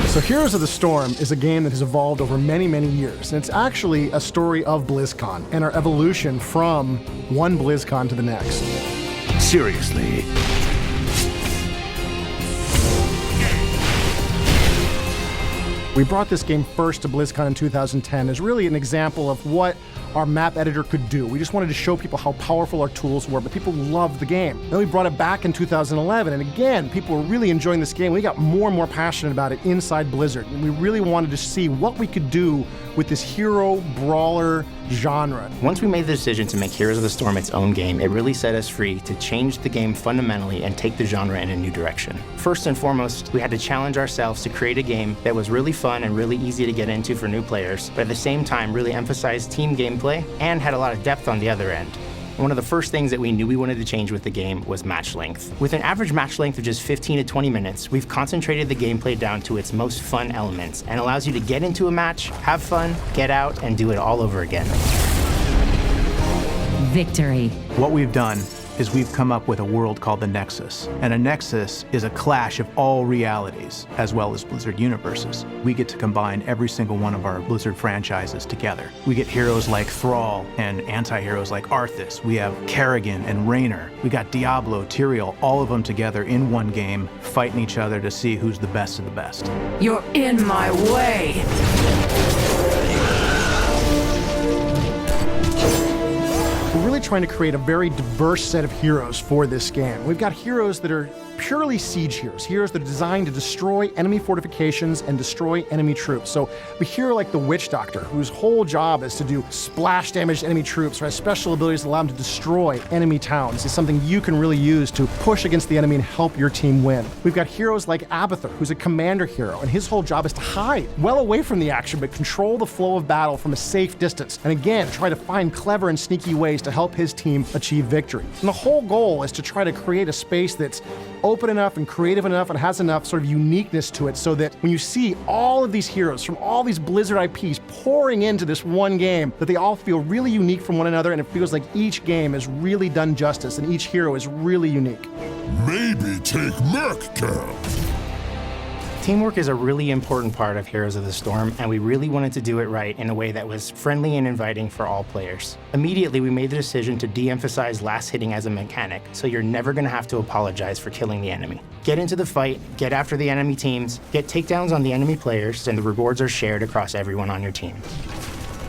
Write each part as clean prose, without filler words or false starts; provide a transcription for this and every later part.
So Heroes of the Storm is a game that has evolved over many, many years, and it's actually a story of BlizzCon and our evolution from one BlizzCon to the next. Seriously. We brought this game first to BlizzCon in 2010 as really an example of what our map editor could do. We just wanted to show people how powerful our tools were, but people loved the game. Then we brought it back in 2011, and again, people were really enjoying this game. We got more and more passionate about it inside Blizzard, and we really wanted to see what we could do with this hero brawler genre. Once we made the decision to make Heroes of the Storm its own game, it really set us free to change the game fundamentally and take the genre in a new direction. First and foremost, we had to challenge ourselves to create a game that was really fun and really easy to get into for new players, but at the same time really emphasized team gameplay and had a lot of depth on the other end. One of the first things that we knew we wanted to change with the game was match length. With an average match length of just 15 to 20 minutes, we've concentrated the gameplay down to its most fun elements and allows you to get into a match, have fun, get out, and do it all over again. Victory. What we've done is we've come up with a world called the Nexus. And a Nexus is a clash of all realities, as well as Blizzard universes. We get to combine every single one of our Blizzard franchises together. We get heroes like Thrall and anti-heroes like Arthas. We have Kerrigan and Raynor. We got Diablo, Tyrael, all of them together in one game, fighting each other to see who's the best of the best. You're in my way. We're really trying to create a very diverse set of heroes for this game. We've got heroes that are purely siege heroes, heroes that are designed to destroy enemy fortifications and destroy enemy troops. So a hero like the Witch Doctor, whose whole job is to do splash damage to enemy troops, or has special abilities that allow him to destroy enemy towns, is something you can really use to push against the enemy and help your team win. We've got heroes like Abathur, who's a commander hero, and his whole job is to hide well away from the action, but control the flow of battle from a safe distance, and again, try to find clever and sneaky ways to help his team achieve victory. And the whole goal is to try to create a space that's open enough and creative enough and has enough sort of uniqueness to it so that when you see all of these heroes from all these Blizzard IPs pouring into this one game, that they all feel really unique from one another, and it feels like each game is really done justice and each hero is really unique. Maybe take Merc Camp. Teamwork is a really important part of Heroes of the Storm, and we really wanted to do it right in a way that was friendly and inviting for all players. Immediately, we made the decision to de-emphasize last hitting as a mechanic, so you're never going to have to apologize for killing the enemy. Get into the fight, get after the enemy teams, get takedowns on the enemy players, and the rewards are shared across everyone on your team.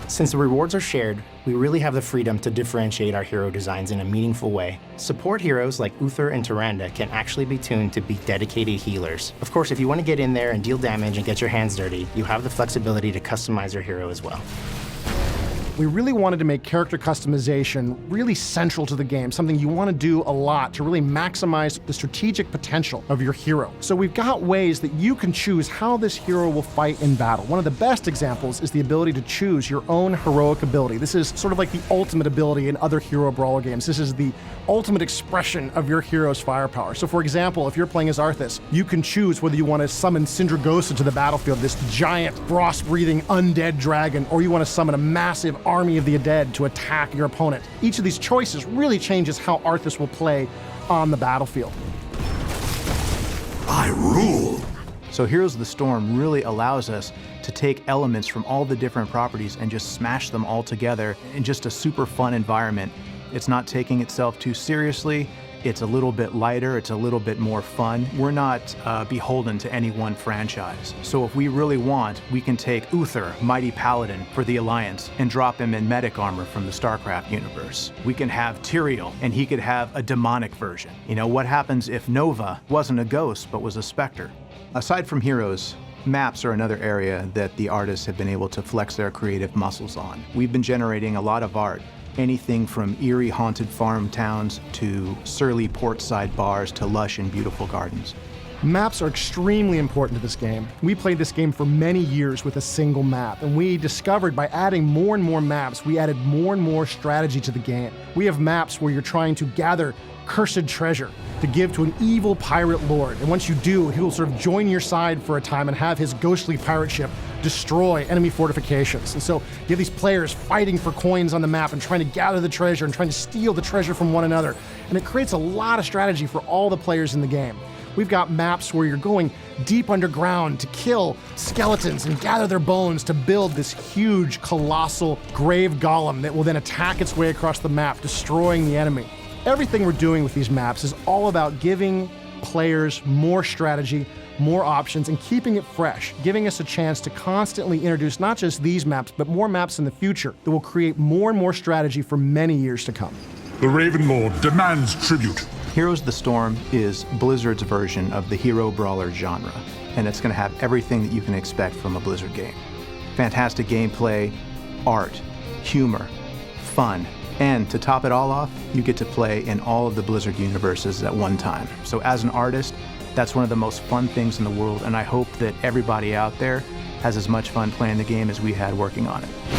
Since the rewards are shared, we really have the freedom to differentiate our hero designs in a meaningful way. Support heroes like Uther and Tyrande can actually be tuned to be dedicated healers. Of course, if you want to get in there and deal damage and get your hands dirty, you have the flexibility to customize your hero as well. We really wanted to make character customization really central to the game, something you want to do a lot to really maximize the strategic potential of your hero. So we've got ways that you can choose how this hero will fight in battle. One of the best examples is the ability to choose your own heroic ability. This is sort of like the ultimate ability in other hero brawler games. This is the ultimate expression of your hero's firepower. So for example, if you're playing as Arthas, you can choose whether you want to summon Sindragosa to the battlefield, this giant frost-breathing undead dragon, or you want to summon a massive army of the undead to attack your opponent. Each of these choices really changes how Arthas will play on the battlefield. I rule. So Heroes of the Storm really allows us to take elements from all the different properties and just smash them all together in just a super fun environment. It's not taking itself too seriously. It's a little bit lighter, it's a little bit more fun. We're not beholden to any one franchise. So if we really want, we can take Uther, Mighty Paladin for the Alliance, and drop him in medic armor from the StarCraft universe. We can have Tyrael, and he could have a demonic version. You know, what happens if Nova wasn't a ghost, but was a specter? Aside from heroes, maps are another area that the artists have been able to flex their creative muscles on. We've been generating a lot of art. Anything from eerie haunted farm towns to surly portside bars to lush and beautiful gardens. Maps are extremely important to this game. We played this game for many years with a single map, and we discovered by adding more and more maps, we added more and more strategy to the game. We have maps where you're trying to gather cursed treasure, to give to an evil pirate lord. And once you do, he will sort of join your side for a time and have his ghostly pirate ship destroy enemy fortifications. And so you have these players fighting for coins on the map and trying to gather the treasure and trying to steal the treasure from one another. And it creates a lot of strategy for all the players in the game. We've got maps where you're going deep underground to kill skeletons and gather their bones to build this huge, colossal grave golem that will then attack its way across the map, destroying the enemy. Everything we're doing with these maps is all about giving players more strategy, more options, and keeping it fresh, giving us a chance to constantly introduce not just these maps, but more maps in the future that will create more and more strategy for many years to come. The Raven Lord demands tribute. Heroes of the Storm is Blizzard's version of the hero brawler genre, and it's going to have everything that you can expect from a Blizzard game. Fantastic gameplay, art, humor, fun, and to top it all off, you get to play in all of the Blizzard universes at one time. So as an artist, that's one of the most fun things in the world, and I hope that everybody out there has as much fun playing the game as we had working on it.